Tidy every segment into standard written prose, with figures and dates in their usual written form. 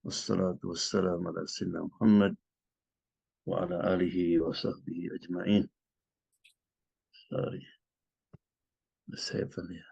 والصلاة والسلام على سيدنا محمد وعلى آله وصحبه أجمعين. Sorry, the seven here.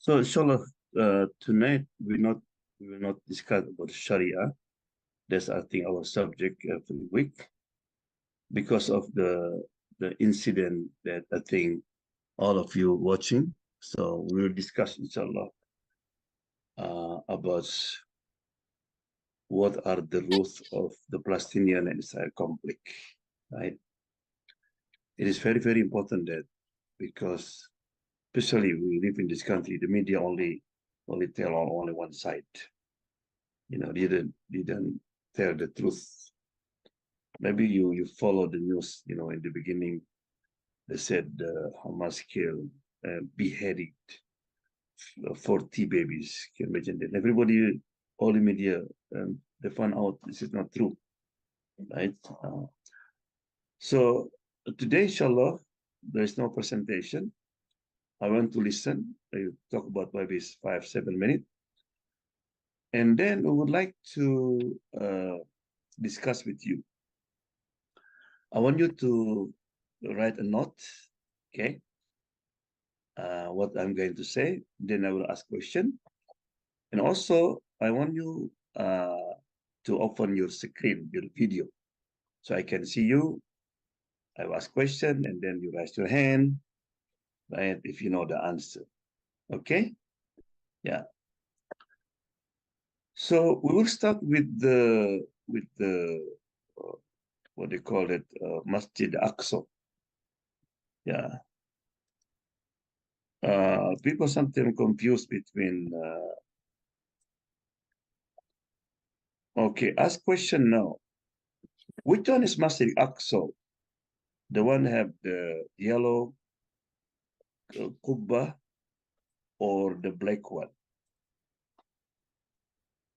So inshallah, tonight we will not discuss about Sharia. That's I think our subject every week because of the incident that I think all of you watching. So we will discuss inshallah about what are the roots of the Palestinian and Israel conflict. Right? It is very very important that because especially we live in this country, the media only tell on only one side. Didn't tell the truth. Maybe you follow the news. In the beginning, they said Hamas killed, beheaded 40 babies. Can you imagine that? Everybody, all the media, they found out this is not true, right? So today, inshallah, there is no presentation. I want to listen. I talk about maybe 5-7 minutes. And then we would like to discuss with you. I want you to write a note, okay? What I'm going to say. Then I will ask question. And also, I want you to open your screen, your video, so I can see you. I will ask question, and then you raise your hand, right? If you know the answer, okay? Yeah. So we will start with the what they call it, Masjid Aqsa. Yeah. People sometimes confuse between. Okay, ask question now. Which one is Masjid Aqsa? The one have the yellow kubba or the black one?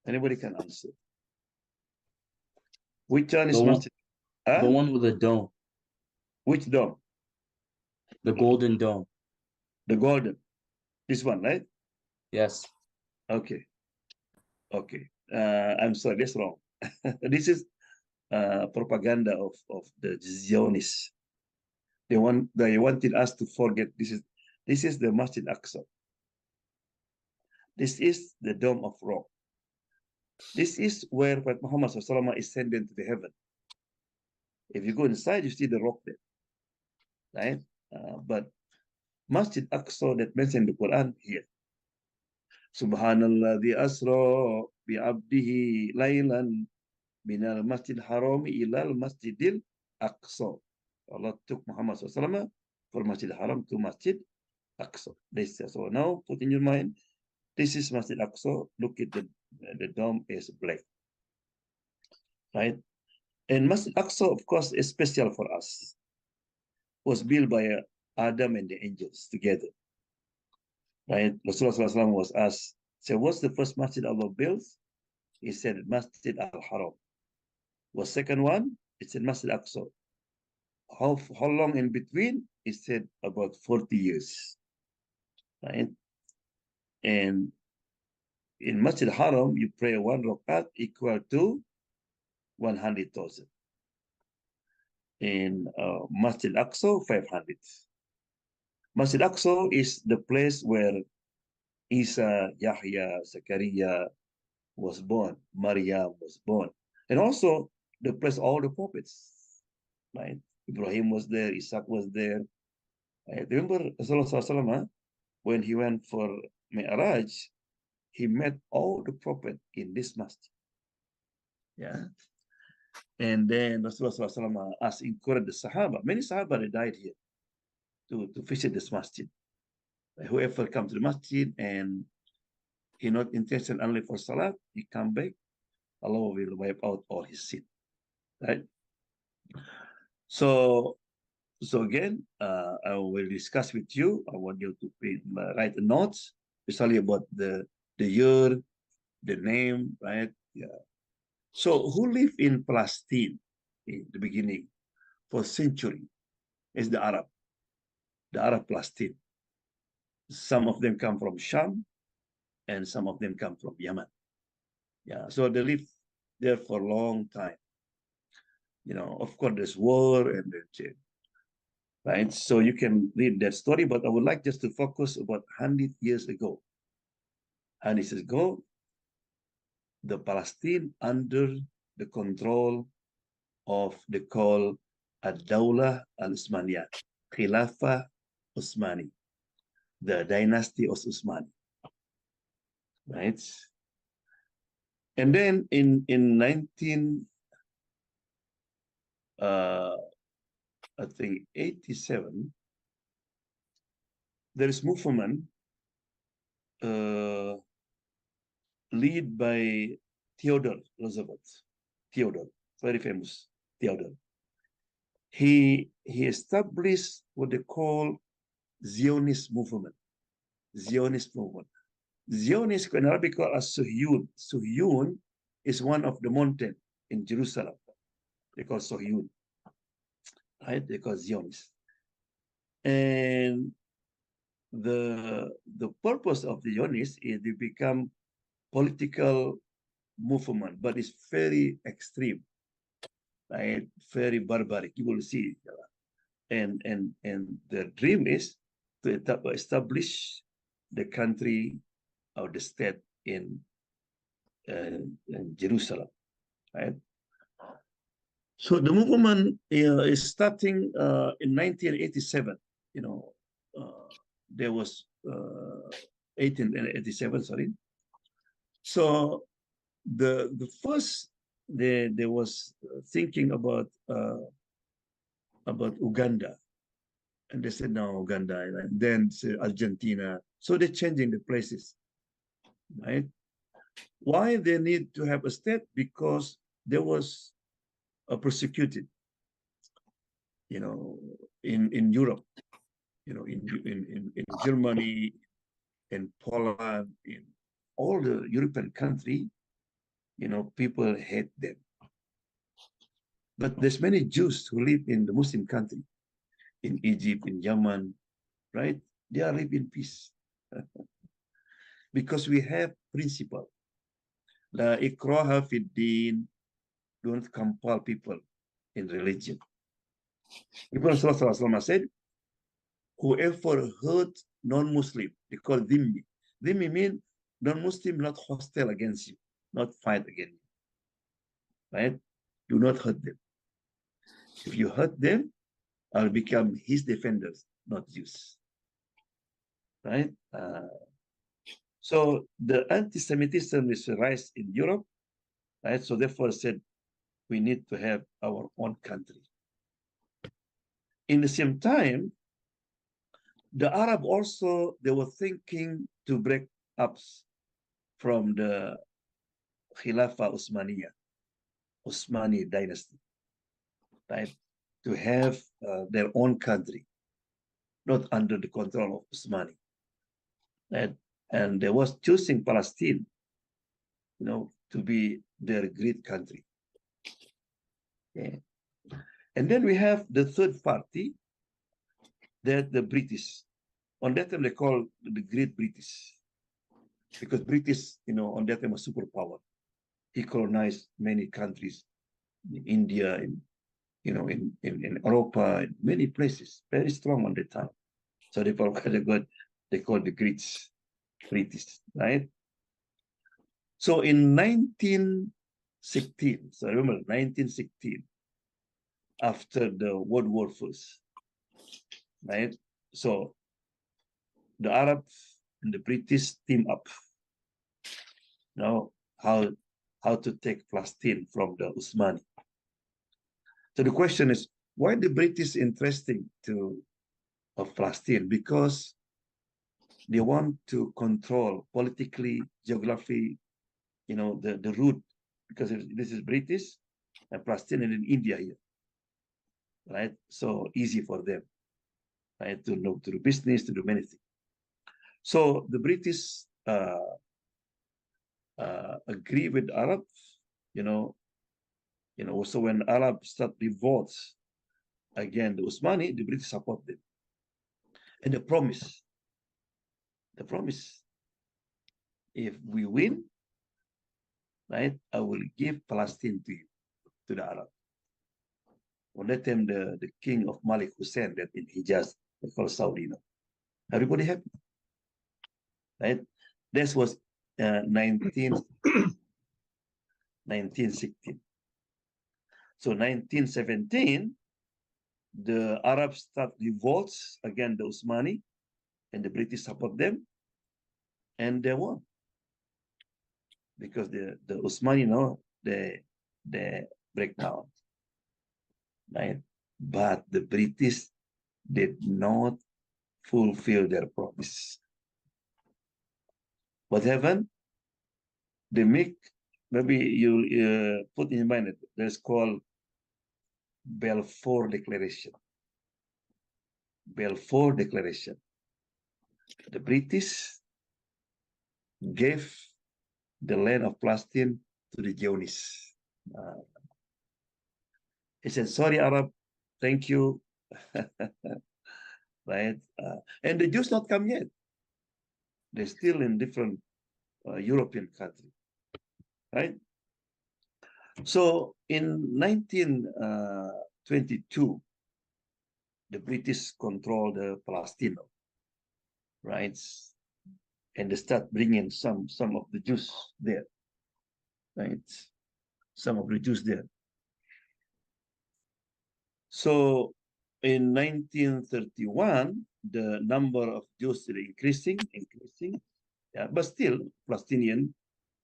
Anybody can answer. Which one is Masjid? The one with the dome, Which dome? the golden dome. The golden. This one, right? Yes. Okay. Okay. I'm sorry, that's wrong. This is propaganda of the Zionists. They wanted us to forget this is the Masjid Aqsa. This is the Dome of Rock. This is where Prophet Muhammad is sent into the heaven. If you go inside, you see the rock there, right? But Masjid Aqsa that mentioned in the Quran here. Subhanallah the asra bi abdihi laylan minal masjid harami ilal masjidil aqsa. Allah took Muhammad from Masjid Haram to Masjid Aqsa. So now put in your mind, this is Masjid Aqsa. Look at the dome is black, right? And Masjid Aqsa, of course, is special for us. Was built by Adam and the angels together, right? Rasulullah was asked, so what's the first masjid Allah built? He said Masjid al-Haram. Was second one? It said Masjid Aqsa. How long in between? He said about 40 years, right? And in Masjid Haram, you pray one rakat equal to 100,000. In Masjid Aqsa, 500. Masjid Aqsa is the place where Isa, Yahya, Zachariah was born, Maryam was born. And also the place all the prophets, right? Ibrahim was there, Isaac was there. I remember Rasulullah when he went for Mi'raj, he met all the prophets in this masjid. Yeah. And then Rasulullah SAW asked, encouraged the Sahaba. Many Sahaba they died here to visit this masjid. Whoever comes to the masjid and he not intention only for salat, he come back, Allah will wipe out all his sin. Right? So again, I will discuss with you. I want you to write the notes, especially about the year, the name, right? Yeah. So who lived in Palestine in the beginning for century is the Arab Palestine. Some of them come from Sham, and some of them come from Yemen. Yeah, so they live there for a long time. Of course, there's war and then right? So you can read that story, but I would like just to focus about 100 years ago. 100 years ago, the Palestine under the control of the called Ad-Dawlah al-Usmaniyah, Khilafah Usmani, the dynasty of Usmani, right? And then in 19, I think 87, there is movement led by Theodore Roosevelt. Theodore, very famous Theodore. He established what they call Zionist movement. Zionist movement. Zionist in Arabic called as Suhyun. Suhyun is one of the mountain in Jerusalem. They call Suhyun. Right? They call Zionist. And the purpose of the Zionists is to become political movement, but it's very extreme, right? Very barbaric. You will see, and the dream is to establish the country or the state in Jerusalem, right? So the movement is starting in 1987. There was 1887. Sorry. So the first there was thinking about Uganda, and they said no, Uganda, and then Argentina. So they're changing the places, right? Why they need to have a state? Because there was persecuted, in Europe, in Germany, in Poland, in all the European country, people hate them. But there's many Jews who live in the Muslim country, in Egypt, in Yemen, right? They are live in peace. Because we have principle. La ikraha fid din, don't compel people in religion. Even Rasulullah said, whoever hurt non-Muslim, they call dhimmi. Dhimmi means non-Muslim not hostile against you, not fight against you, right? Do not hurt them. If you hurt them, I'll become his defenders, not yours, right? So the anti-Semitism is rise in Europe, right? So therefore said, we need to have our own country. In the same time, the Arab also, they were thinking to break up from the Khilafah Usmani dynasty, right? To have their own country, not under the control of Usmani. Right? And they was choosing Palestine, to be their great country. Yeah. And then we have the third party, that the British. On that time, they call the Great British, because British, on that time was superpower. He colonized many countries, in India, in Europa, in many places, very strong on the time. So they call the British, right? So in 1916, so remember 1916, after the World War First, right? So the Arabs and the British team up. Now how to take Palestine from the Usmani. So the question is, why the British interesting to of Palestine? Because they want to control politically, geography, the route, because this is British and Palestinian in India here, right? So easy for them, right? To do business, to do many things. So the British agree with Arab, also when Arab start revolts against the Usmani, the British support them. And the promise, if we win, right, I will give Palestine to you, to the Arab. Or let them the king of Malik Hussein that in Hijaz, they call Saudi now. Everybody happy, right? This was 1916. So 1917, the Arabs start revolts against the Usmani, and the British support them, and they won. Because the Usmani, they break down, right? But the British did not fulfill their promise. What happened? They make, maybe you put in mind that there's called Balfour Declaration. Balfour Declaration. The British gave the land of Palestine to the Zionists. He said, sorry, Arab, thank you. Right? And the Jews not come yet. They're still in different European countries. Right? So in 1922, the British controlled Palestine, right? And they start bringing some of the Jews there, right? Some of the Jews there. So in 1931, the number of Jews is increasing, yeah, but still Palestinian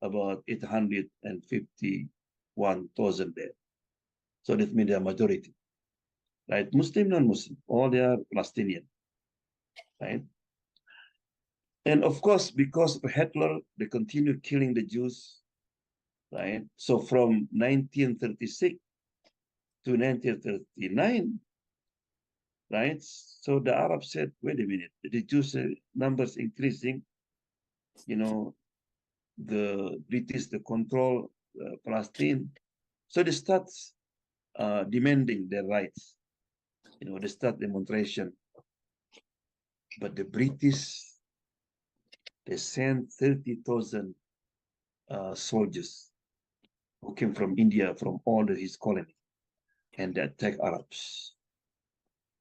about 851,000 there. So that means they are majority, right? Muslim, non-Muslim, all they are Palestinian, right? And of course, because of Hitler, they continued killing the Jews, right? So from 1936 to 1939, right? So the Arabs said, wait a minute, the Jews numbers increasing, the British, the control Palestine. So they start demanding their rights. They start demonstration. But the British, they sent 30,000 soldiers who came from India, from all his colonies, and they attack Arabs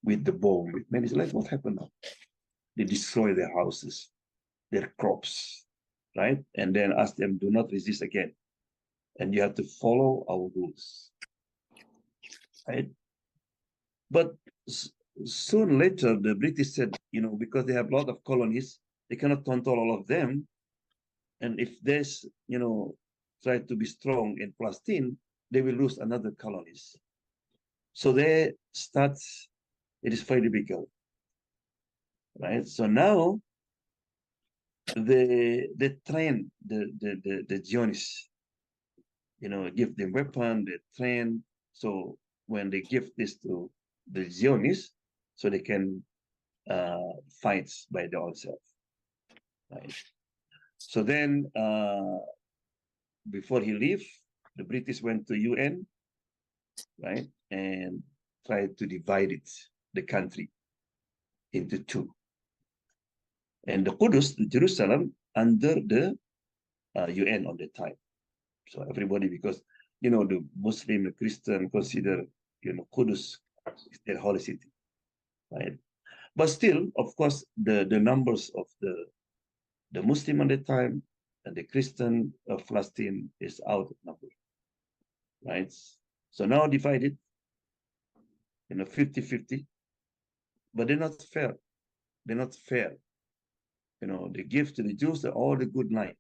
with the bomb. With many, like, what happened now? They destroy their houses, their crops, right? And then ask them, do not resist again. And you have to follow our rules, right? But soon later, the British said, because they have a lot of colonies, they cannot control all of them. And if there's, try to be strong in Palestine, they will lose another colonies. So they start, it is very difficult, right? So now they train the Zionists, give them weapon, they train. So when they give this to the Zionists, so they can fight by their own self, right? So then before he leave, the British went to UN, right, and tried to divide the country into two. And the Qudus, the Jerusalem, under the UN on that time. So everybody, because the Muslim, the Christian consider Qudus is their holy city, right? But still, of course, the numbers of the Muslim at the time and the Christian of Palestine is out of number, right? So now divided, 50-50, but they're not fair. They're not fair. They give to the Jews all the good land,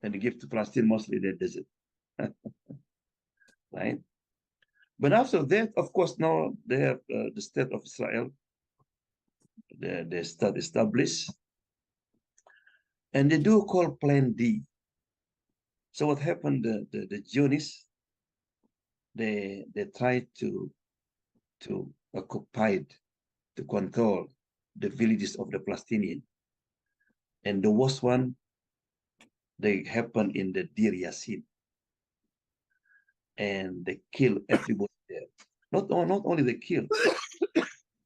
and they give to Palestine mostly the desert, right? But after that, of course, now they have the state of Israel, the state established, and they do call Plan D. So what happened? The Zionists, they tried to occupy, to control the villages of the Palestinian, and the worst one, they happened in the Deir Yassin, and they kill everybody there. Not only they kill,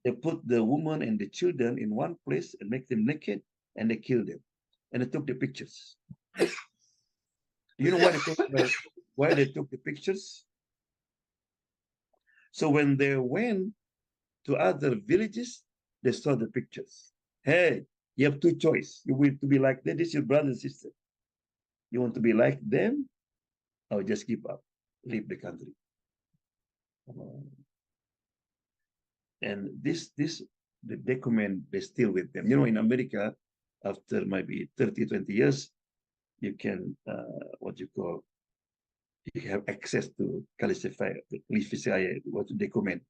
they put the woman and the children in one place and make them naked, and they kill them, and they took the pictures. You know why they took the pictures? So when they went to other villages, they saw the pictures. Hey, you have two choices. You want to be like that. This is your brother and sister. You want to be like them, or just give up, leave the country. And this the document, they still with them. You know, in America, after maybe 30, 20 years, you can what you call, you have access to classify what to document,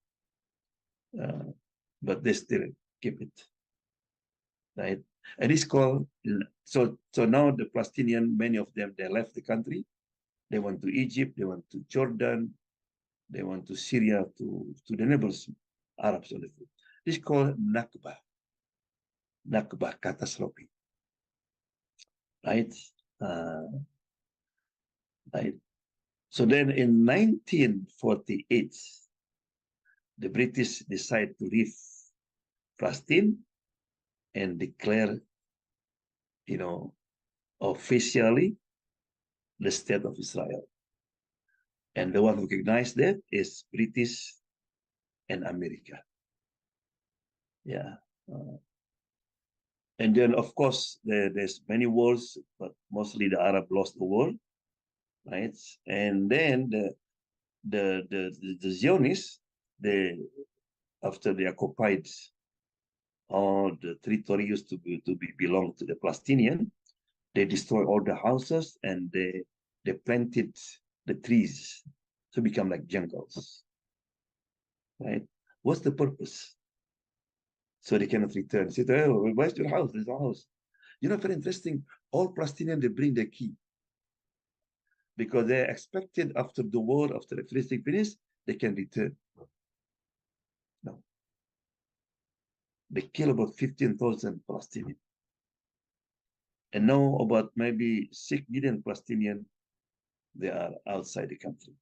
but they still keep it, right? And it's called, so now the Palestinian, many of them, they left the country. They went to Egypt, they went to Jordan, they went to Syria, to the neighbors, Arabs on the food. This is called Nakba, catastrophe, right? Right. So then in 1948, the British decided to leave Palestine and declare, officially the state of Israel. And the one who recognized that is British and America. Yeah. And then, of course, there's many wars, but mostly the Arab lost the war, right? And then the Zionists, after they occupied all the territory used to belong to the Palestinian, they destroy all the houses, and they planted the trees to become like jungles, right? What's the purpose? So they cannot return. Say, oh, where's your house? There's our house. You know, very interesting. All Palestinians, they bring the key, because they expected after the war, after the Philistine finish, they can return. No. They kill about 15,000 Palestinians. And now about maybe 6 million Palestinians, they are outside the country.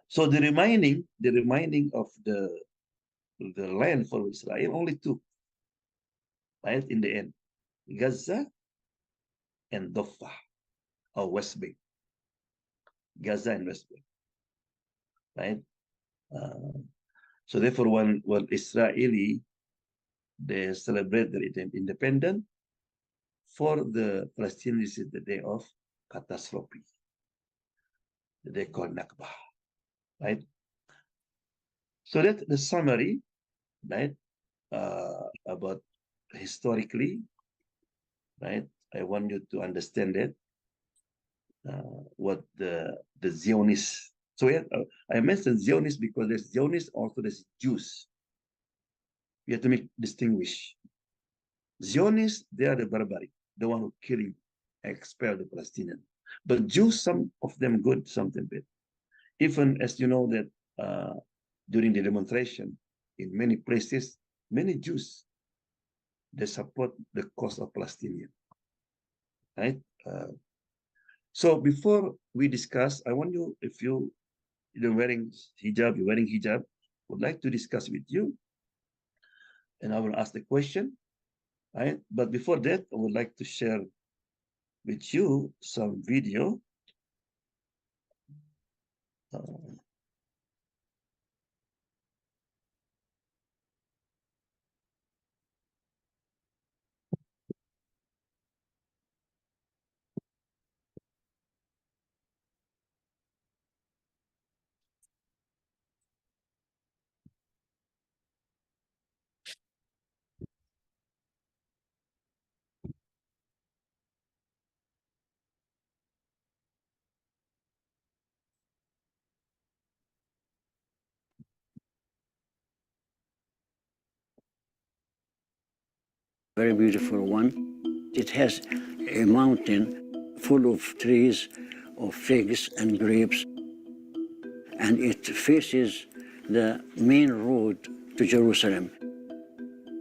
So the remaining of the land for Israel, only two, right? In the end, Gaza and Dofa, or West Bank. Gaza and West Bank, right? So therefore, when Israeli, they celebrate their independence, for the Palestinians is the day of catastrophe, the day called Nakba, right? So that's the summary, right? About historically, right? I want you to understand that what the Zionists. So I mentioned Zionists because there's Zionists, also there's Jews. You have to distinguish. Zionists, they are the barbaric, the one who killing, expel the Palestinian. But Jews, some of them good, something bad. Even as you know that during the demonstration in many places, many Jews, they support the cause of Palestinian, right? So before we discuss, I want you, if you're wearing hijab, would like to discuss with you, and I will ask the question, right? But before that, I would like to share with you some video. very beautiful one. It has a mountain full of trees of figs and grapes, and it faces the main road to Jerusalem.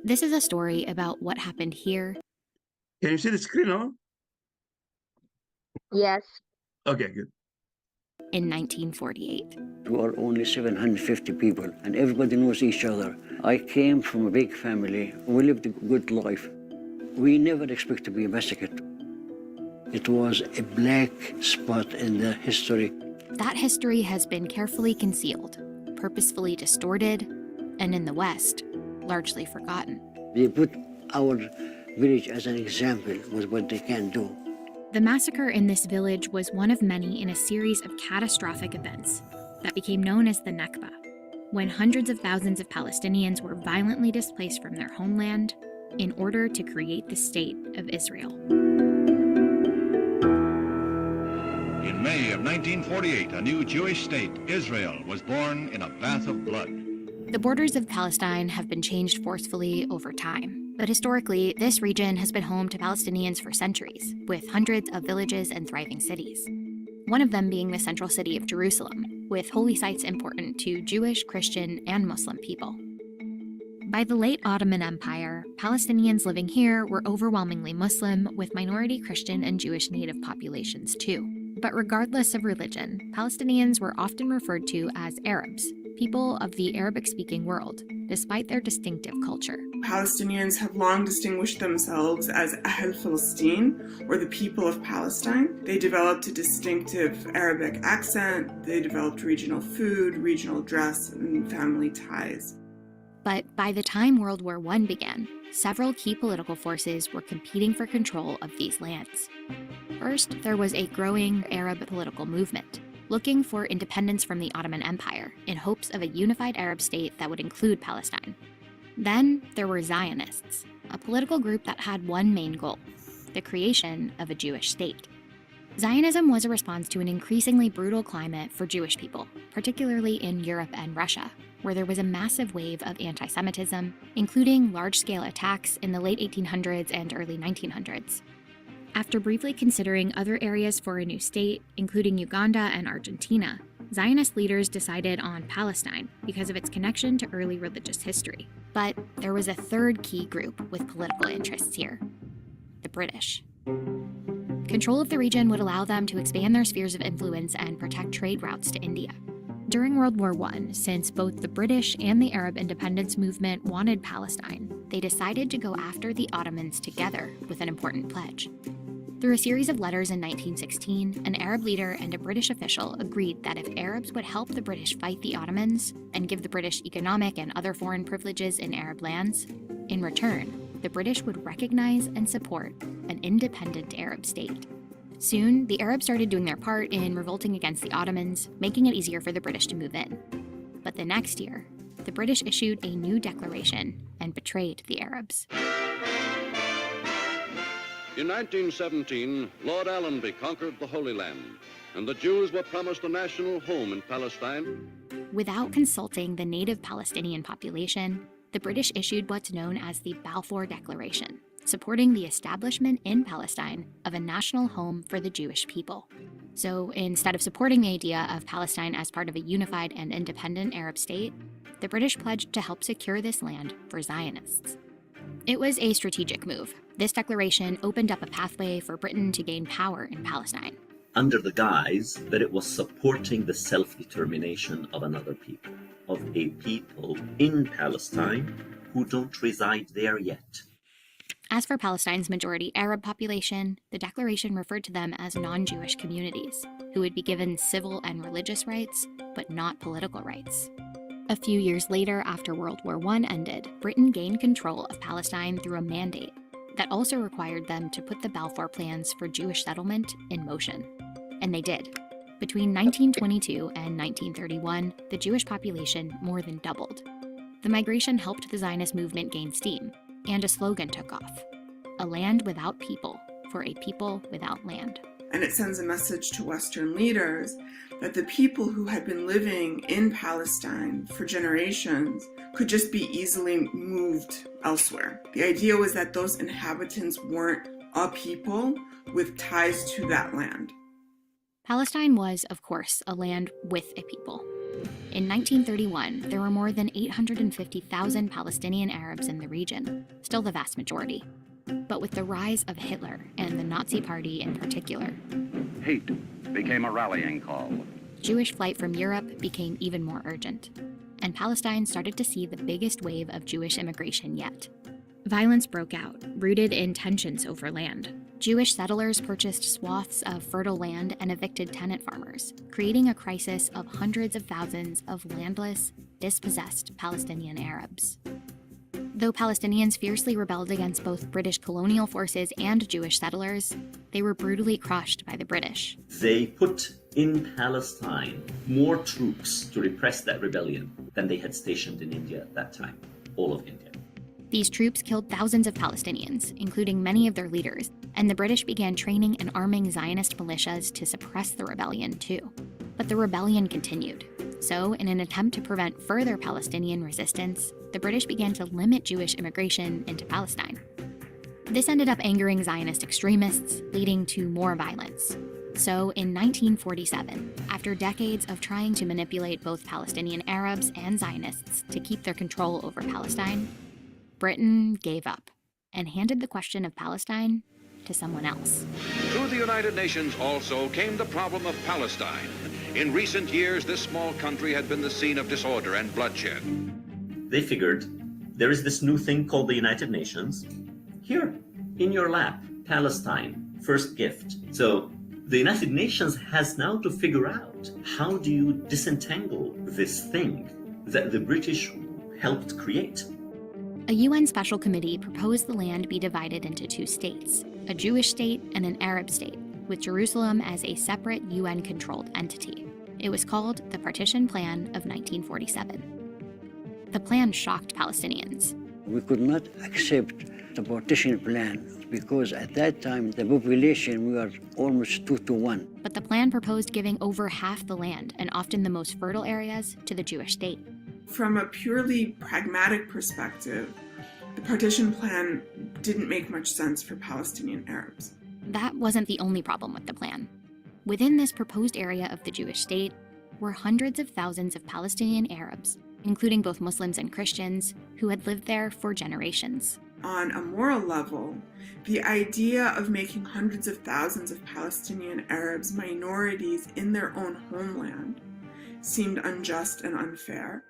This is a story about what happened here Can you see the screen, no? Yes. Okay, good. in 1948. We are only 750 people, and everybody knows each other. I came from a big family. We lived a good life. We never expect to be massacred. It was a black spot in the history. That history has been carefully concealed, purposefully distorted, and in the West, largely forgotten. They put our village as an example with what they can do. The massacre in this village was one of many in a series of catastrophic events that became known as the Nakba, when hundreds of thousands of Palestinians were violently displaced from their homeland in order to create the state of Israel. In May of 1948, a new Jewish state, Israel, was born in a bath of blood. The borders of Palestine have been changed forcefully over time, but historically, this region has been home to Palestinians for centuries, with hundreds of villages and thriving cities. One of them being the central city of Jerusalem, with holy sites important to Jewish, Christian, and Muslim people. By the late Ottoman Empire, Palestinians living here were overwhelmingly Muslim, with minority Christian and Jewish native populations too. But regardless of religion, Palestinians were often referred to as Arabs, people of the Arabic-speaking world, despite their distinctive culture. Palestinians have long distinguished themselves as Ahl Palestine, or the people of Palestine. They developed a distinctive Arabic accent, they developed regional food, regional dress, and family ties. But by the time World War I began, several key political forces were competing for control of these lands. First, there was a growing Arab political movement, looking for independence from the Ottoman Empire in hopes of a unified Arab state that would include Palestine. Then there were Zionists, a political group that had one main goal: the creation of a Jewish state. Zionism was a response to an increasingly brutal climate for Jewish people, particularly in Europe and Russia, where there was a massive wave of anti-Semitism, including large-scale attacks in the late 1800s and early 1900s. After briefly considering other areas for a new state, including Uganda and Argentina, Zionist leaders decided on Palestine because of its connection to early religious history. But there was a third key group with political interests here: the British. Control of the region would allow them to expand their spheres of influence and protect trade routes to India. During World War I, since both the British and the Arab independence movement wanted Palestine, they decided to go after the Ottomans together with an important pledge. Through a series of letters in 1916, an Arab leader and a British official agreed that if Arabs would help the British fight the Ottomans and give the British economic and other foreign privileges in Arab lands, in return, the British would recognize and support an independent Arab state. Soon, the Arabs started doing their part in revolting against the Ottomans, making it easier for the British to move in. But the next year, the British issued a new declaration and betrayed the Arabs. In 1917, Lord Allenby conquered the Holy Land, and the Jews were promised a national home in Palestine. Without consulting the native Palestinian population, the British issued what's known as the Balfour Declaration, supporting the establishment in Palestine of a national home for the Jewish people. So instead of supporting the idea of Palestine as part of a unified and independent Arab state, the British pledged to help secure this land for Zionists. It was a strategic move. This declaration opened up a pathway for Britain to gain power in Palestine, under the guise that it was supporting the self-determination of another people, of a people in Palestine who don't reside there yet. As for Palestine's majority Arab population, the declaration referred to them as non-Jewish communities, who would be given civil and religious rights, but not political rights. A few years later, after World War I ended, Britain gained control of Palestine through a mandate that also required them to put the Balfour plans for Jewish settlement in motion. And they did. Between 1922 and 1931, the Jewish population more than doubled. The migration helped the Zionist movement gain steam, and a slogan took off: a land without people for a people without land. And it sends a message to Western leaders that the people who had been living in Palestine for generations could just be easily moved elsewhere. The idea was that those inhabitants weren't a people with ties to that land. Palestine was, of course, a land with a people. In 1931, there were more than 850,000 Palestinian Arabs in the region, still the vast majority. But with the rise of Hitler and the Nazi Party in particular, hate became a rallying call. Jewish flight from Europe became even more urgent, and Palestine started to see the biggest wave of Jewish immigration yet. Violence broke out, rooted in tensions over land. Jewish settlers purchased swaths of fertile land and evicted tenant farmers, creating a crisis of hundreds of thousands of landless, dispossessed Palestinian Arabs. Though Palestinians fiercely rebelled against both British colonial forces and Jewish settlers, they were brutally crushed by the British. They put in Palestine more troops to repress that rebellion than they had stationed in India at that time, all of India. These troops killed thousands of Palestinians, including many of their leaders, and the British began training and arming Zionist militias to suppress the rebellion too. But the rebellion continued. So, in an attempt to prevent further Palestinian resistance, the British began to limit Jewish immigration into Palestine. This ended up angering Zionist extremists, leading to more violence. So, in 1947, after decades of trying to manipulate both Palestinian Arabs and Zionists to keep their control over Palestine, Britain gave up and handed the question of Palestine to someone else. To the United Nations also came the problem of Palestine. In recent years, this small country had been the scene of disorder and bloodshed. They figured, there is this new thing called the United Nations. Here, in your lap, Palestine, first gift. So the United Nations has now to figure out, how do you disentangle this thing that the British helped create? A UN special committee proposed the land be divided into two states, a Jewish state and an Arab state, with Jerusalem as a separate UN-controlled entity. It was called the Partition Plan of 1947. The plan shocked Palestinians. We could not accept the partition plan because at that time the population were almost 2-to-1. But the plan proposed giving over half the land, and often the most fertile areas, to the Jewish state. From a purely pragmatic perspective, the partition plan didn't make much sense for Palestinian Arabs. That wasn't the only problem with the plan. Within this proposed area of the Jewish state were hundreds of thousands of Palestinian Arabs, including both Muslims and Christians, who had lived there for generations. On a moral level, the idea of making hundreds of thousands of Palestinian Arabs minorities in their own homeland seemed unjust and unfair.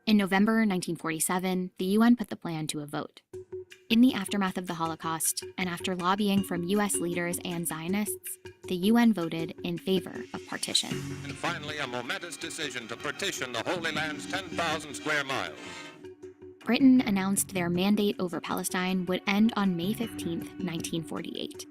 In November 1947, the UN put the plan to a vote. In the aftermath of the Holocaust, and after lobbying from US leaders and Zionists, the UN voted in favor of partition. And finally, a momentous decision to partition the Holy Land's 10,000 square miles. Britain announced their mandate over Palestine would end on May 15, 1948,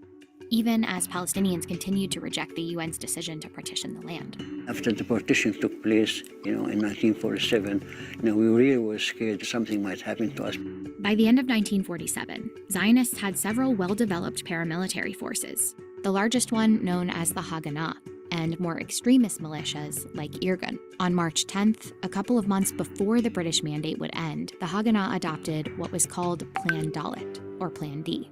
even as Palestinians continued to reject the UN's decision to partition the land. After the partition took place, in 1947, we really were scared something might happen to us. By the end of 1947, Zionists had several well-developed paramilitary forces, the largest one known as the Haganah, and more extremist militias like Irgun. On March 10th, a couple of months before the British mandate would end, the Haganah adopted what was called Plan Dalit, or Plan D.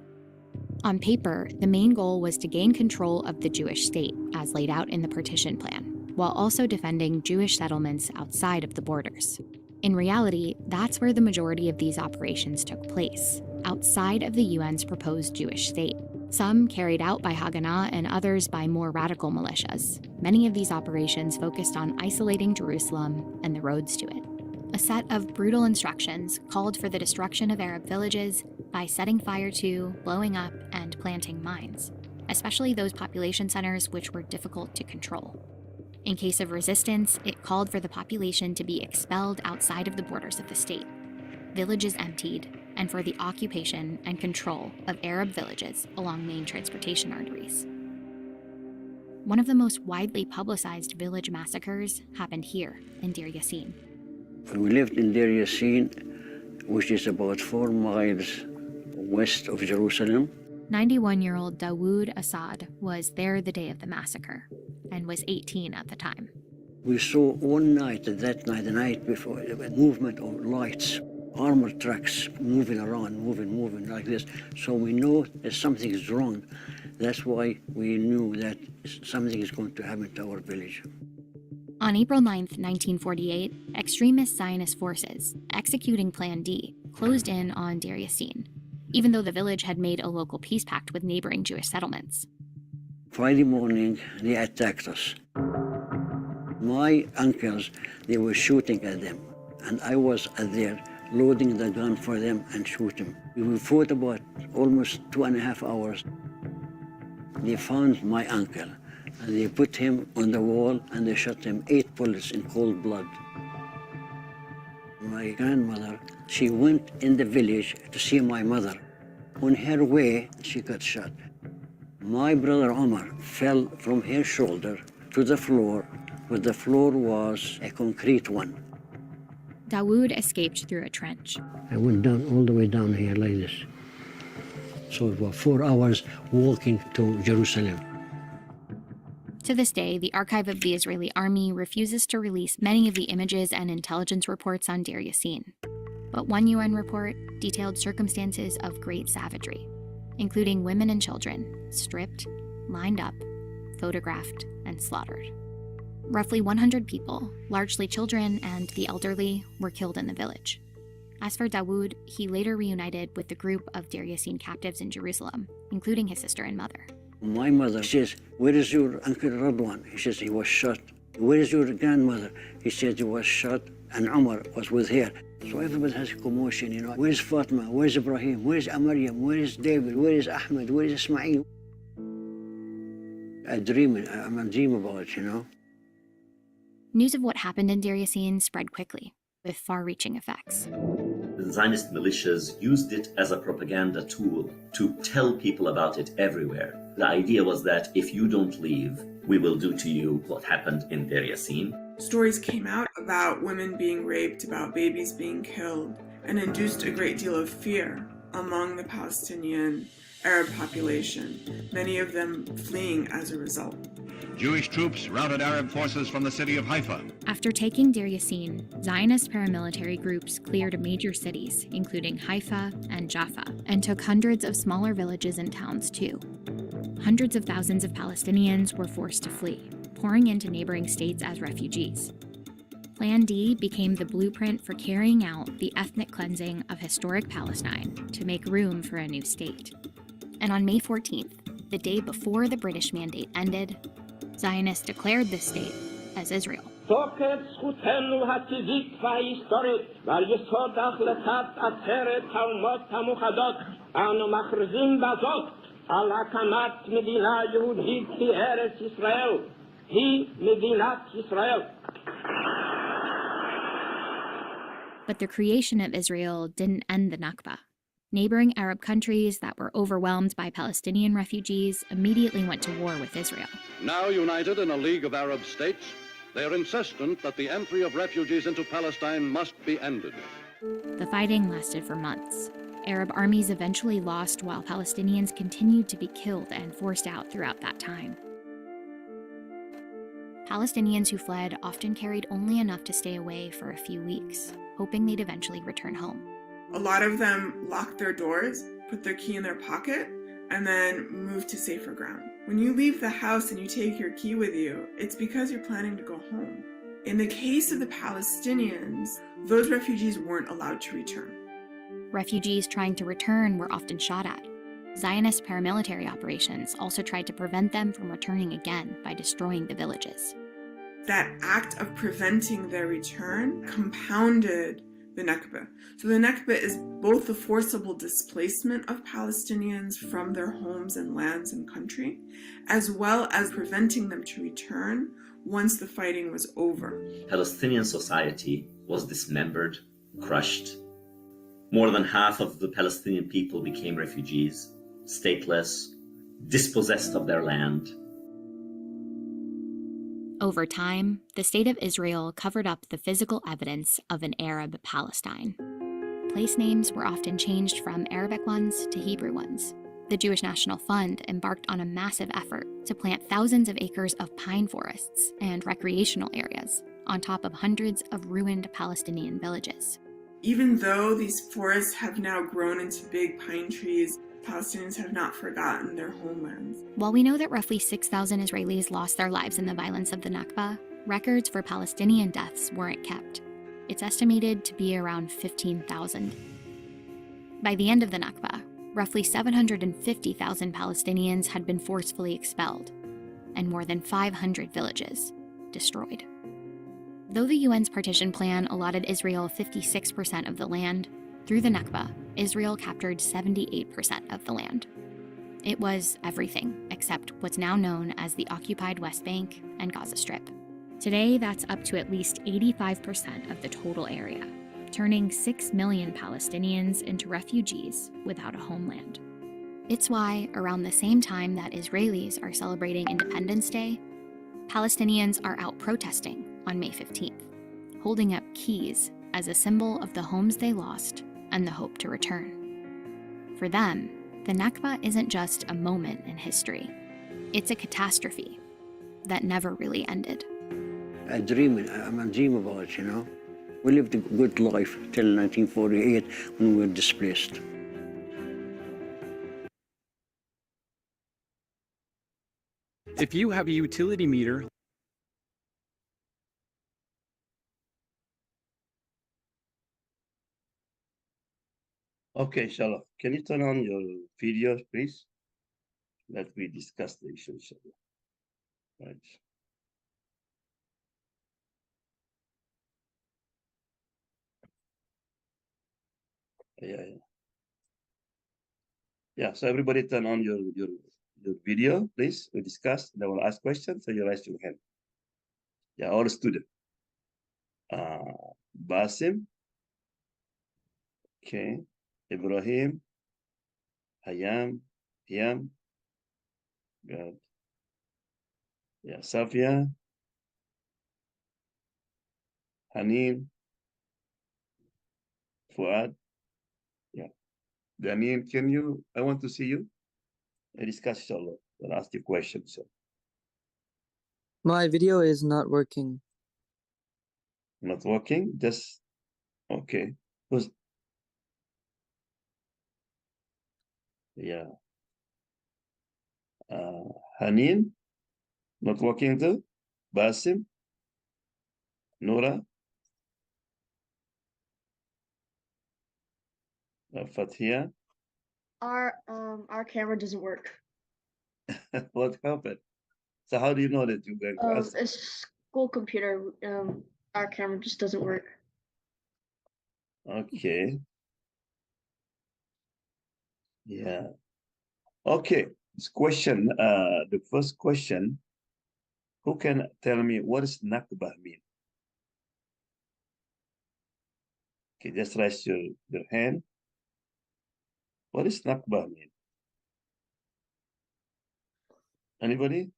On paper, the main goal was to gain control of the Jewish state, as laid out in the partition plan, while also defending Jewish settlements outside of the borders. In reality, that's where the majority of these operations took place, outside of the UN's proposed Jewish state. Some carried out by Haganah and others by more radical militias. Many of these operations focused on isolating Jerusalem and the roads to it. A set of brutal instructions called for the destruction of Arab villages by setting fire to, blowing up, and planting mines, especially those population centers which were difficult to control. In case of resistance, it called for the population to be expelled outside of the borders of the state, villages emptied, and for the occupation and control of Arab villages along main transportation arteries. One of the most widely publicized village massacres happened here in Deir Yassin. We lived in Deir Yassin, which is about 4 miles west of Jerusalem. 91-year-old Dawood Assad was there the day of the massacre and was 18 at the time. We saw one night, that night, the night before, a movement of lights, armored trucks moving around, moving like this. So we know that something is wrong. That's why we knew that something is going to happen to our village. On April 9th, 1948, extremist Zionist forces, executing Plan D, closed in on Deir Yassin, even though the village had made a local peace pact with neighboring Jewish settlements. Friday morning, they attacked us. My uncles, they were shooting at them, and I was there loading the gun for them and shooting. We fought about almost 2.5 hours. They found my uncle, and they put him on the wall, and they shot him 8 bullets in cold blood. My grandmother, she went in the village to see my mother. On her way, she got shot. My brother Omar fell from her shoulder to the floor, but the floor was a concrete one. Dawood escaped through a trench. I went down, all the way down here like this. So it was 4 hours walking to Jerusalem. To this day, the archive of the Israeli army refuses to release many of the images and intelligence reports on Deir Yassin. But one UN report detailed circumstances of great savagery, including women and children stripped, lined up, photographed, and slaughtered. Roughly 100 people, largely children and the elderly, were killed in the village. As for Dawood, he later reunited with the group of Deir Yassin captives in Jerusalem, including his sister and mother. My mother says, "Where is your Uncle Radwan?" He says, "He was shot." "Where is your grandmother?" He said, "He was shot, and Omar was with her." So everybody has a commotion, you know. Where's Fatima? Where's Ibrahim? Where's Amaryam? Where is David? Where is Ahmed? Where is Ismail? I'm a dream about it, you know. News of what happened in Deir Yassin spread quickly, with far-reaching effects. The Zionist militias used it as a propaganda tool to tell people about it everywhere. The idea was that if you don't leave, we will do to you what happened in Deir Yassin. Stories came out about women being raped, about babies being killed, and induced a great deal of fear among the Palestinian Arab population, many of them fleeing as a result. Jewish troops routed Arab forces from the city of Haifa. After taking Deir Yassin, Zionist paramilitary groups cleared major cities, including Haifa and Jaffa, and took hundreds of smaller villages and towns too. Hundreds of thousands of Palestinians were forced to flee, pouring into neighboring states as refugees. Plan D became the blueprint for carrying out the ethnic cleansing of historic Palestine to make room for a new state. And on May 14th, the day before the British mandate ended, Zionists declared this state as Israel. But the creation of Israel didn't end the Nakba. Neighboring Arab countries that were overwhelmed by Palestinian refugees immediately went to war with Israel. Now united in a League of Arab States, they are insistent that the entry of refugees into Palestine must be ended. The fighting lasted for months. Arab armies eventually lost while Palestinians continued to be killed and forced out throughout that time. Palestinians who fled often carried only enough to stay away for a few weeks, hoping they'd eventually return home. A lot of them locked their doors, put their key in their pocket, and then moved to safer ground. When you leave the house and you take your key with you, it's because you're planning to go home. In the case of the Palestinians, those refugees weren't allowed to return. Refugees trying to return were often shot at. Zionist paramilitary operations also tried to prevent them from returning again by destroying the villages. That act of preventing their return compounded the Nakba. So the Nakba is both the forcible displacement of Palestinians from their homes and lands and country, as well as preventing them to return once the fighting was over. Palestinian society was dismembered, crushed. More than half of the Palestinian people became refugees, stateless, dispossessed of their land. Over time, the State of Israel covered up the physical evidence of an Arab Palestine. Place names were often changed from Arabic ones to Hebrew ones, the Jewish National Fund embarked on a massive effort to plant thousands of acres of pine forests and recreational areas on top of hundreds of ruined Palestinian villages. Even though these forests have now grown into big pine trees, Palestinians have not forgotten their homelands. While we know that roughly 6,000 Israelis lost their lives in the violence of the Nakba, records for Palestinian deaths weren't kept. It's estimated to be around 15,000. By the end of the Nakba, roughly 750,000 Palestinians had been forcefully expelled, and more than 500 villages destroyed. Though the UN's partition plan allotted Israel 56% of the land, through the Nakba, Israel captured 78% of the land. It was everything except what's now known as the occupied West Bank and Gaza Strip. Today, that's up to at least 85% of the total area, turning 6 million Palestinians into refugees without a homeland. It's why, around the same time that Israelis are celebrating Independence Day, Palestinians are out protesting on May 15th, holding up keys as a symbol of the homes they lost and the hope to return. For them, the Nakba isn't just a moment in history. It's a catastrophe that never really ended. I'm a dream about it, you know. We lived a good life till 1948 when we were displaced. If you have a utility meter, Okay, inshallah. Can you turn on your video, please? Let me discuss the issue, inshallah. Right. Yeah, so everybody turn on your video, please. We discuss, then we'll ask questions, so you raise your hand. Yeah, all student. Basim. Okay. Ibrahim. Hayam. Good. Yeah, Safia. Hanin. Fuad. Yeah. Daniel, I want to see you. I discuss, inshallah. I'll ask you questions. So. My video is not working. Not working? Just, okay. Yeah. Hanin, not working too. Basim, Nora, Fathia. Our camera doesn't work. What happened? So how do you know that you're going to ask? It's school computer. Our camera just doesn't work. Okay. Yeah. Okay. This question, the first question, who can tell me what does Nakba mean? Okay, just raise your hand. What does Nakba mean? Anybody?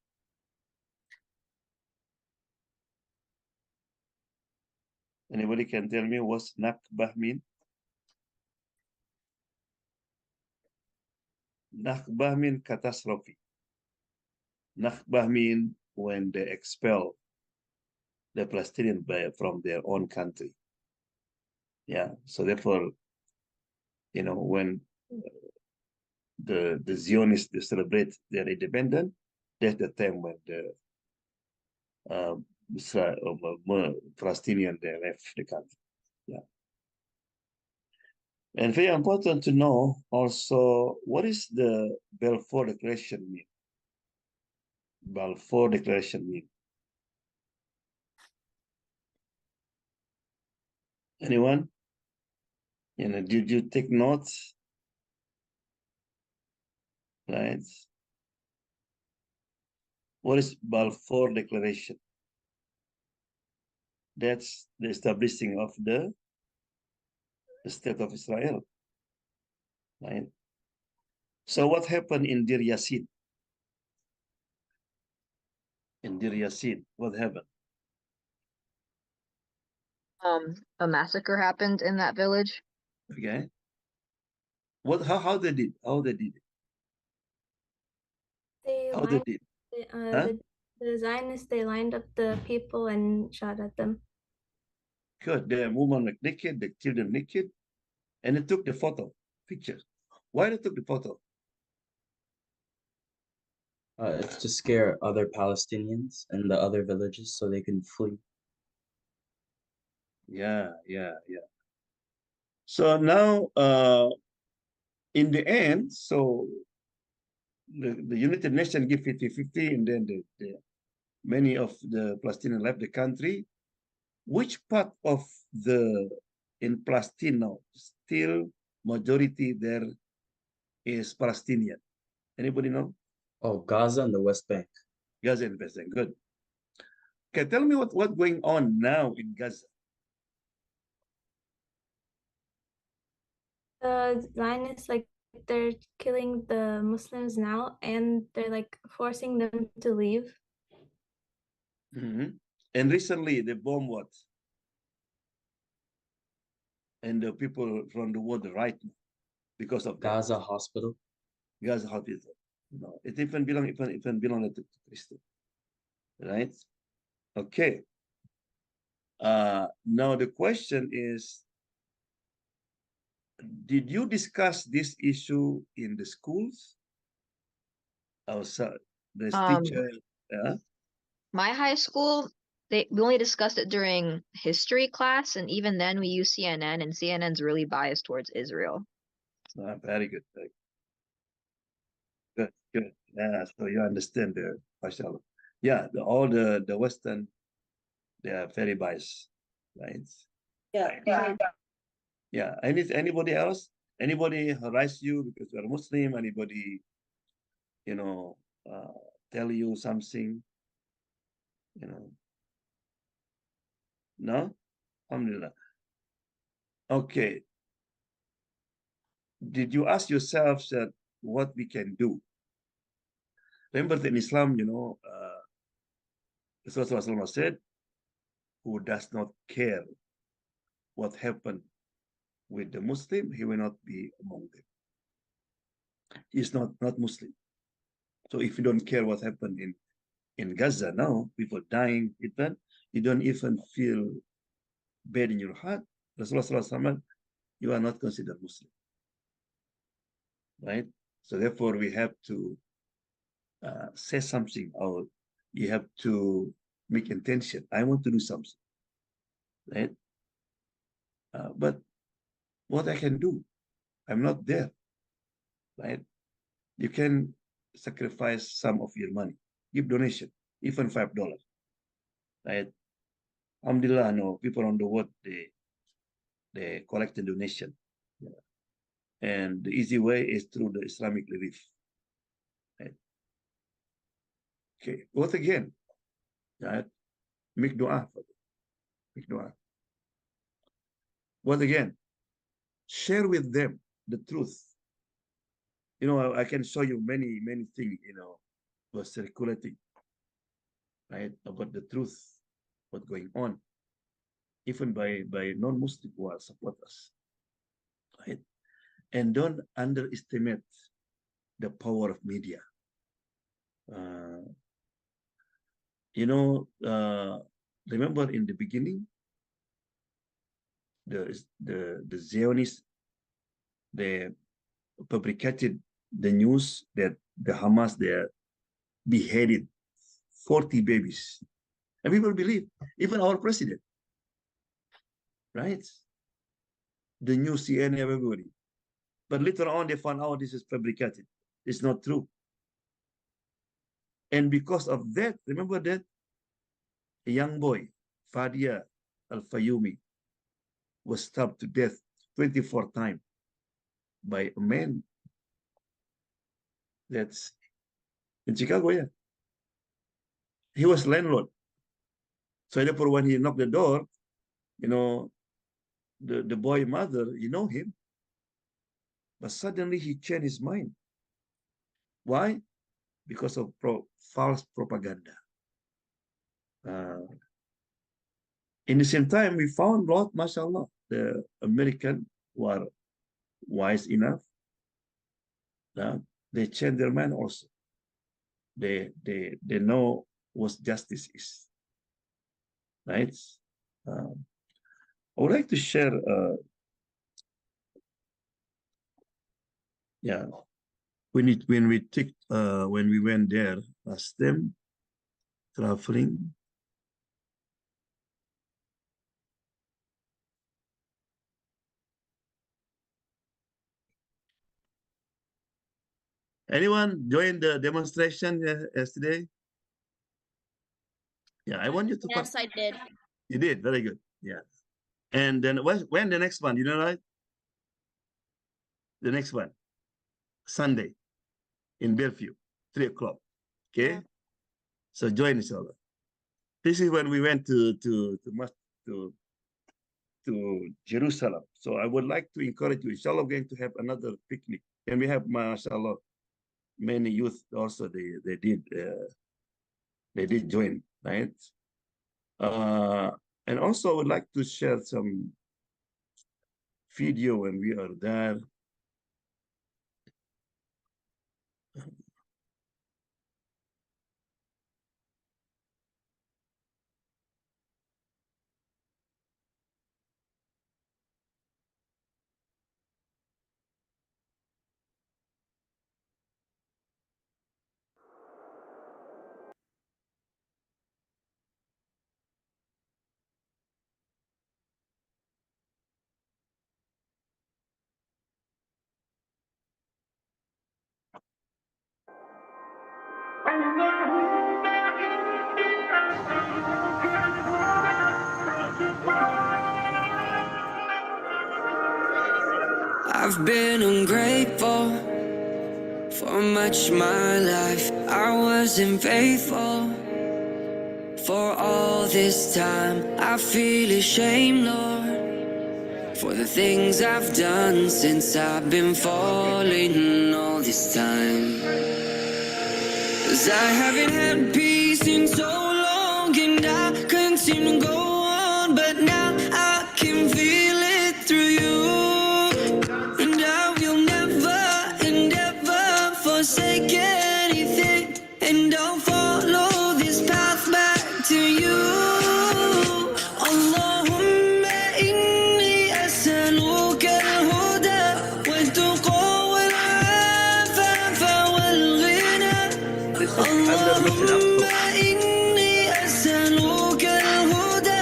Anybody can tell me what's Nakba mean? Nakba mean catastrophe. Nakba mean when they expel the Palestinian from their own country. Yeah, so therefore, you know, when the Zionists they celebrate their independence, that's the time when the Palestinian they left the country. Yeah. And very important to know also, what is the Balfour Declaration mean? Balfour Declaration mean? Anyone? You know, did you take notes? Right. What is Balfour Declaration? That's the establishing of the state of Israel. Right. So what happened in Dir Yassin? In Dir Yassin, what happened? A massacre happened in that village. Okay. What? How they did? How they did it? They How they lined did? the, Huh? the Zionists. They lined up the people and shot at them. Good. The woman like naked, the children naked, and they took the photo, picture. Why they took the photo? It's to scare other Palestinians and the other villages so they can flee. Yeah. So now, in the end, so the United Nations give 50-50, and then many of the Palestinians left the country. Which part of in Palestine now still majority there is Palestinian? Anybody know? Oh, Gaza and the West Bank. Gaza and West Bank. Good. Okay, tell me what's going on now in Gaza. The Zionists, like, they're killing the Muslims now, and they're like forcing them to leave. And recently they bombed what? And the people from the world right now because of that. Gaza hospital. Gaza hospital. No, it even belong to Christian. Right? Okay. Now the question is, did you discuss this issue in the schools? Outside, the teacher, yeah? My high school, we only discussed it during history class, and even then we use CNN, and CNN's really biased towards Israel. Very good. Very good. Good. Yeah, so you understand the mashallah. Yeah, all the Western, they are very biased, right? Yeah. Anybody else? Anybody harass you because you're a Muslim? Anybody, tell you something? No? Alhamdulillah. Okay. Did you ask yourself that what we can do? Remember that in Islam, Rasulullah said, who does not care what happened with the Muslim, he will not be among them. He's not Muslim. So if you don't care what happened in Gaza now, people dying, you don't even feel bad in your heart, Rasulullah, you are not considered Muslim. Right? So therefore we have to say something, or you have to make intention. I want to do something. Right? But what I can do, I'm not there. Right? You can sacrifice some of your money, give donation, even $5. Right? Alhamdulillah, no, people on the world, they collect a donation. Yeah. And the easy way is through the Islamic relief. Right? Okay, what again? Right? Make dua for them. Make dua. What again? Share with them the truth. I can show you many things, was circulating, right, about the truth, what's going on, even by non-Muslim who are support us, right? And don't underestimate the power of media. Remember in the beginning, the Zionists, they fabricated the news that the Hamas, they beheaded 40 babies. And people believe, even our president, right? The news, CNN, everybody. But later on, they found out this is fabricated. It's not true. And because of that, remember that a young boy, Fadia Al-Fayumi, was stabbed to death 24 times by a man that's in Chicago, yeah. He was landlord. So therefore, when he knocked the door, the boy mother, him. But suddenly he changed his mind. Why? Because of false propaganda. In the same time, we found a lot, mashallah, the American were wise enough. They changed their mind also. they know what justice is, right? I would like to share, yeah, when we went there last time, traveling. Anyone join the demonstration yesterday? Yeah, I want you to. Yes, I did. You did, very good. Yeah. And then when the next one, you know, right? The next one, Sunday in Bellevue, 3 o'clock. Okay. Yeah. So join each other. This is when we went to Jerusalem. So I would like to encourage you. Inshallah, we're going to have another picnic, and we have, mashallah, many youth also. They did join, right? And also, I would like to share some video when we are there. I've been ungrateful for much my life. I wasn't faithful for all this time. I feel ashamed, Lord, for the things I've done since I've been falling all this time. 'Cause I haven't had peace in so long, and I couldn't seem to go on, but now I can feel it through you. And I will never and ever forsake anything, and I'll follow this path back to you. Allahumma inni as'aluka al-huda wal-tuqa wal-afafa wal-ghina. Allahumma inni as'aluka al-huda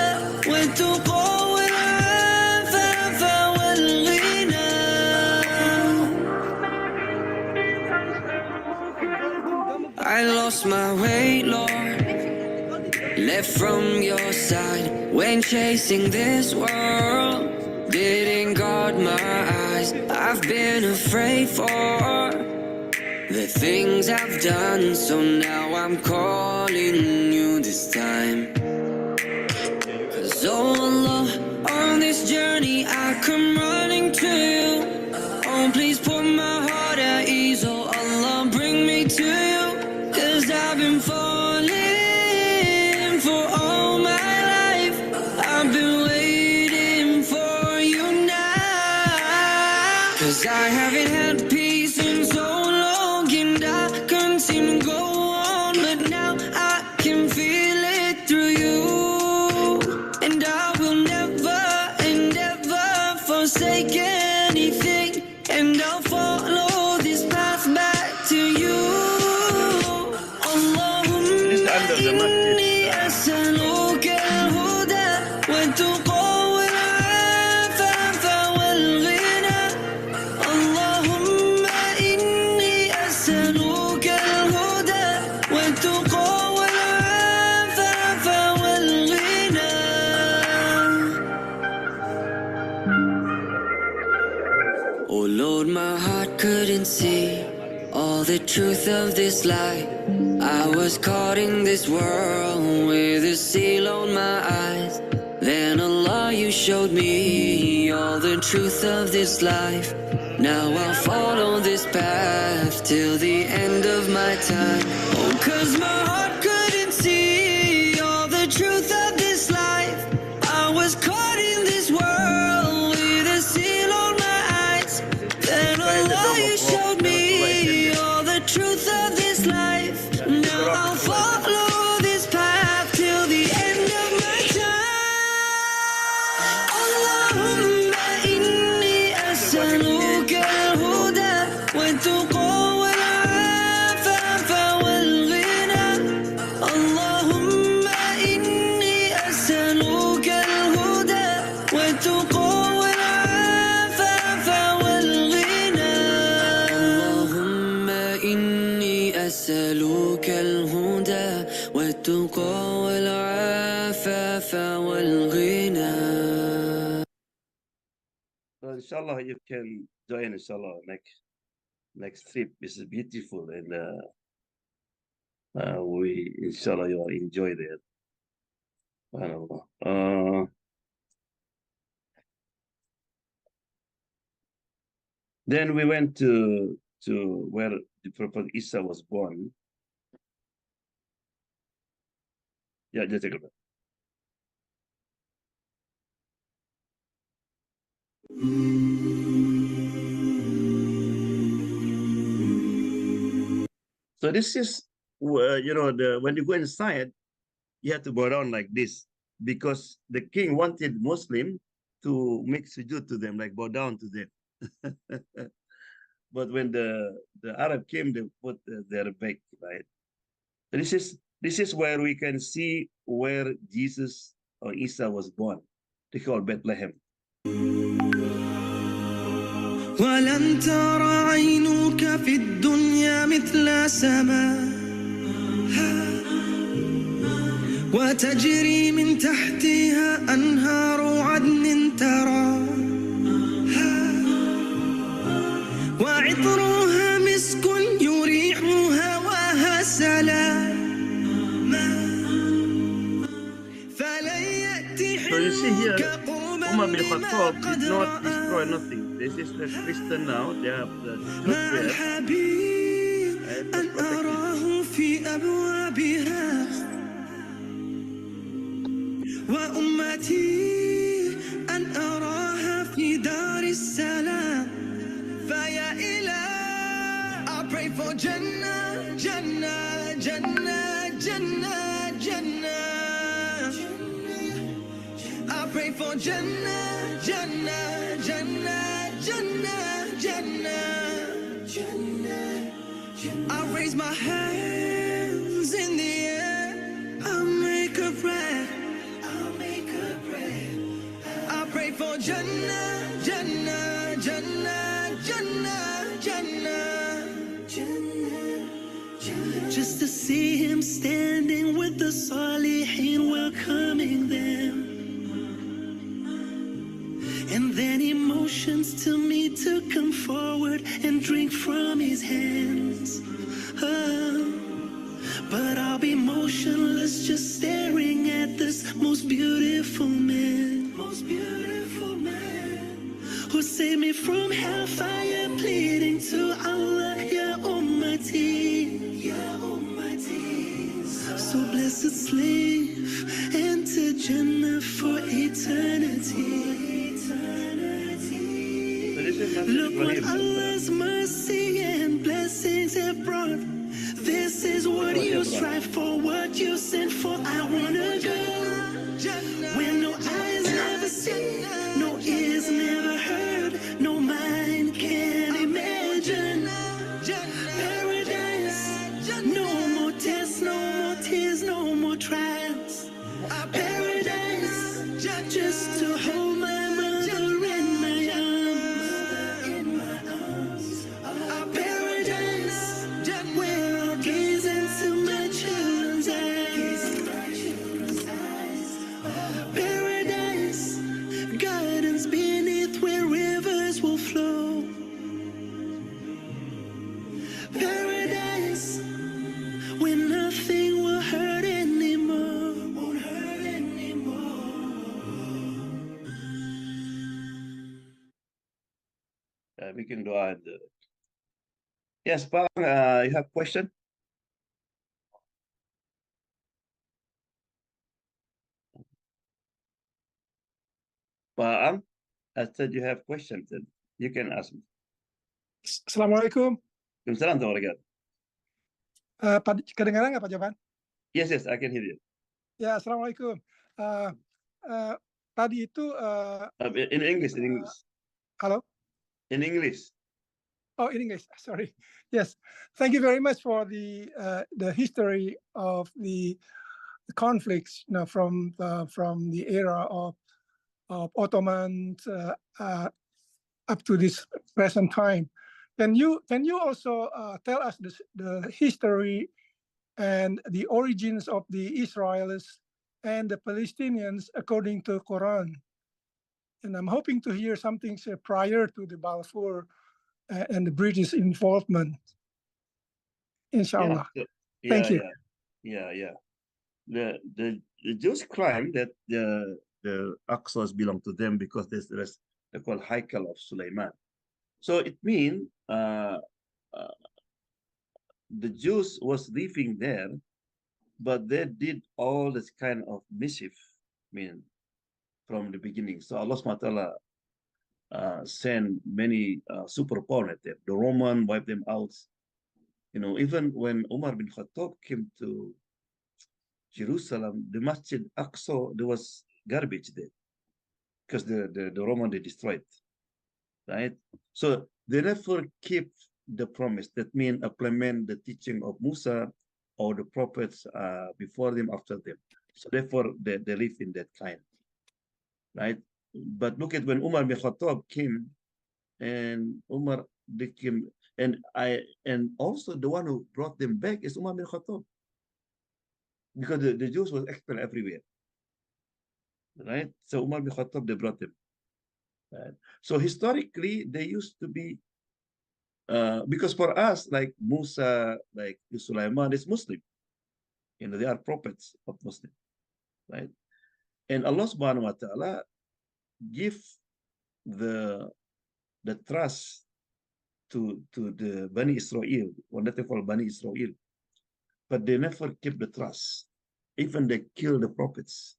wal-tuqa wal-afafa wal-ghina. I lost my way, Lord, left from your side when chasing this world. Didn't guard my eyes. I've been afraid for the things I've done, so now I'm calling you this time. 'Cause oh Allah, on this journey I come running to you. Oh, please put my heart at ease. Oh Allah, bring me to you. 'Cause I've been falling for all my life. I've been waiting for you now. 'Cause I haven't had peace in so long, and I couldn't seem to go on, but now I can feel it through you. And I will never and ever forsake anything, and I'll follow this path back to you. Allahumma inni as'aluka al-huda wal-tuqa wal-afafa wal-ghina. Allahumma inni as'aluka al-huda wal-tuqa wal-afafa wal-ghina. Oh Lord, my heart couldn't see all the truth of this life. I was caught in this world with a seal on my eyes. Then Allah, you showed me all the truth of this life. Now I'll follow this path till the end of my time. Oh, 'cause my heart couldn't see all the truth of this life. I was caught in this world with a seal on my eyes. Then Allah, you showed me all the truth of this life. والغنى. So inshallah you can join inshallah next trip. It's beautiful and we inshallah you will enjoy that. Then we went to where the Prophet Isa was born. Yeah, just take a look. So this is you know, when you go inside, you have to bow down like this because the king wanted Muslim to make sujood to them, like bow down to them. But when the Arab came, they put their back, right? So this is where we can see where Jesus or Isa was born. They call Bethlehem. ولن ترى عينك في الدنيا مثل سماء وتجري من تحتها أنهار عدن ترى وعطرها مسك يريح هواها سلام فلن يأتي حلمك Umar bin Khattab did not destroy nothing. This is the Christian now. They have the أن أراه في أبوابها وأمتي أن أراها في دار السلام فيا إله I pray for Jannah, Jannah, Jannah, Jannah, Jannah I pray for Jannah, Jannah, Jannah, Jannah, Jannah I raise my hands in the air I'll make a prayer I pray for Jannah, Jannah, Jannah, Jannah, Jannah just to see him standing with the Salihin welcoming them and then emotions to me to come forward and drink from his hands but I'll be motionless just staring at this most beautiful man who saved me from hellfire pleading to Allah Ya Ummati so blessed slave enter Jannah for eternity look what Allah's mercy and blessings have brought this is what you strive for what you sent for I wanna go where no eyes never seen no ears never heard no mind can imagine paradise no more tests no more tears no more trials paradise just to hold my mother in my arms paradise where I'll gaze into my children's eyes paradise gardens beneath where rivers will flow paradise where nothing will hurt anymore won't hurt anymore we can go ahead. Yes, Pang, you have question? Pang, I said you have questions. Then you can ask me. Assalamualaikum. Waalaikumsalam warahmatullahi Pak, kedengaran nggak Pak Jovan? Yes, I can hear you. Ya, Assalamualaikum. Tadi itu in English. Halo? In English. Oh, in English. Sorry. Yes. Thank you very much for the history of the conflicts, you know, from the era of Ottomans up to this present time. Can you also tell us the history and the origins of the Israelis and the Palestinians according to Quran. And I'm hoping to hear something prior to the Balfour and the British involvement. Inshallah. Thank you. Yeah. The Jews claim that the Aqsas belong to them because there's they call Haikal of Sulaiman. So it means the Jews was living there, but they did all this kind of mischief, from the beginning. So Allah subhanahu wa ta'ala sent many superpower at them. The Roman wiped them out. Even when Umar bin Khattab came to Jerusalem, the Masjid Aqsa, there was garbage there because the Roman, they destroyed, right? So they never keep the promise. That means implement the teaching of Musa or the prophets before them, after them. So therefore, they live in that kind, right? But look at when Umar bin Khattab came, and Umar became, and also the one who brought them back is Umar bin Khattab, because the Jews was expelled everywhere, right? So Umar bin Khattab, they brought them. Right? So historically, they used to be, because for us, like Musa, like Sulaiman is Muslim. They are prophets of Muslim, right? And Allah subhanahu wa ta'ala give the trust to the Bani Israel, what they call Bani Israel, but they never keep the trust. Even they kill the prophets,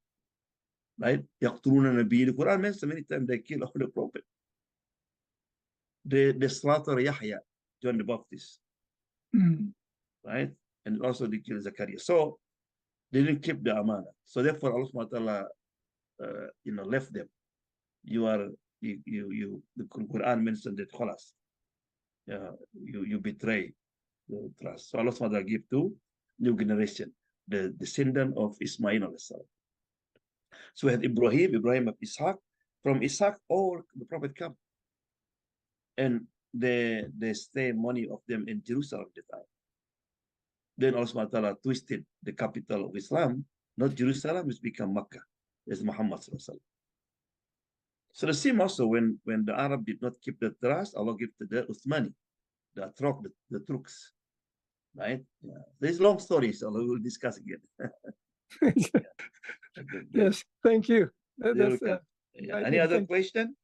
right? يقتلون النبي. The Quran mentions many times they kill all the prophets. They slaughter Yahya, John the Baptist, right? And also they kill Zachariah. So they didn't keep the amana. So therefore Allah subhanahu wa ta'ala, left them. The Quran mentioned that khalas. You betray the trust. So Allah subhanahu wa ta'ala give to new generation, the descendant of Ismail alayhi salam. So we had Ibrahim of Ishaq. From Ishaq, all the prophet come. And they stay many of them in Jerusalem at the time. Then Allah subhanahu wa ta'ala twisted the capital of Islam, not Jerusalem, it's become Makkah. There's Muhammad sallallahu alaihi wasallam. So the same also when the Arab did not keep the trust, Allah gave to the Uthmani, the Turks, right? Yeah. There's long stories, so we will discuss again. Yes, thank you. Any other question?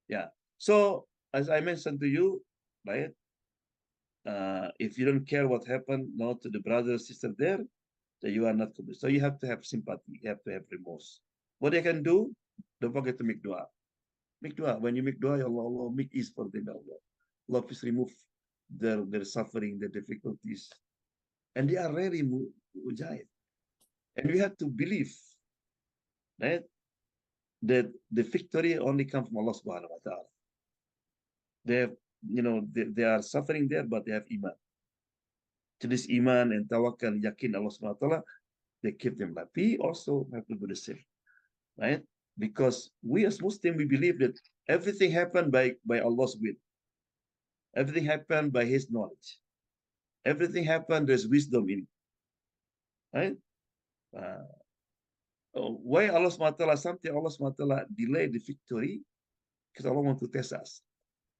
Yeah. So as I mentioned to you, right? If you don't care what happened now to the brother or sister there, then you are not committed. So you have to have sympathy. You have to have remorse. What you can do, don't forget to make dua. Make dua. When you make dua, Allah make ease for them. Allah, please remove their suffering, their difficulties. And they are really mujahid. And we have to believe, right, that the victory only comes from Allah subhanahu wa ta'ala. They have, they are suffering there, but they have iman. To this iman and tawakkul, yakin Allah subhanahu wa ta'ala, they keep them alive. We also have to do the same, right? Because we as Muslims, we believe that everything happened by Allah's will. Everything happened by His knowledge. Everything happened, there's wisdom in it, right? Why Allah subhanahu wa ta'ala, something Allah subhanahu wa ta'ala delayed the victory, because Allah wants to test us.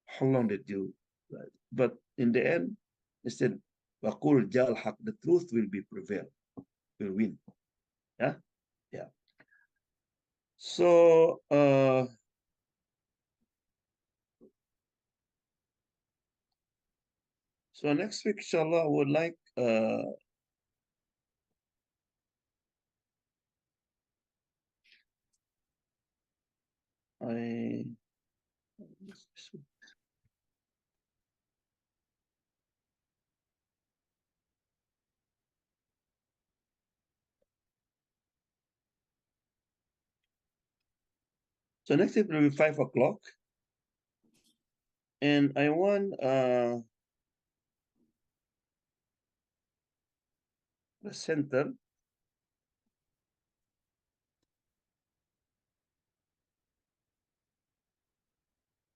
How long did you, right? But in the end, He said, وَقُلْ جَاءَ الْحَقِّ, the truth will prevail, will win. Yeah? Yeah. So, so next week, inshallah, I would like so next week will be 5 o'clock. And I want the center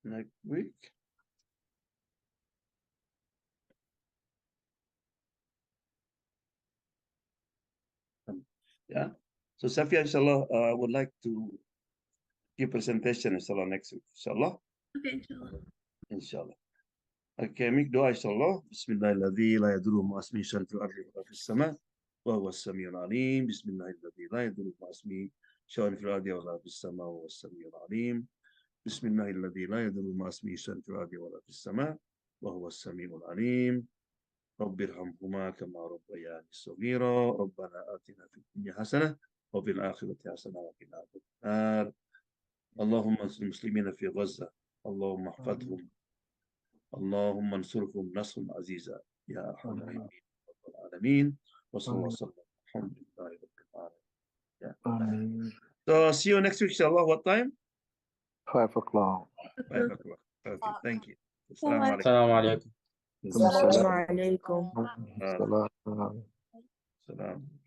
next week. Yeah. So Safia, inshallah, I would like to give presentation, inshallah, next week. Inshallah. Okay, inshallah. Inshallah. Okay, make dua, inshallah. Bismillahirrahmanirrahim. La yadurru ma ismihi shay'un fil ardi wa fis sama' wa huwa as-sami'ul 'alim. Bismillahirrahmanirrahim. La yadurru ma ismihi shay'un fil ardi wa fis sama' wa huwa as-sami'ul 'alim. Bismillahirrahmanirrahim. La yadurru ma ismihi shay'un fil ardi wa fis sama' wa huwa as-sami'ul 'alim. رب ارحمهما كما ربياني صغيرا ربنا آتنا في الدنيا حسنة وفي الآخرة حسنة وقنا عذاب النار اللهم انصر المسلمين في غزة اللهم احفظهم اللهم انصرهم نصرا عزيزا يا أرحم الراحمين رب العالمين وصلى الله وسلم الحمد لله رب العالمين. So see you next week inshallah. What time? 5 o'clock. 5 o'clock. Okay, thank you. Assalamu alaikum. Assalamu alaikum. alaikum. Salam.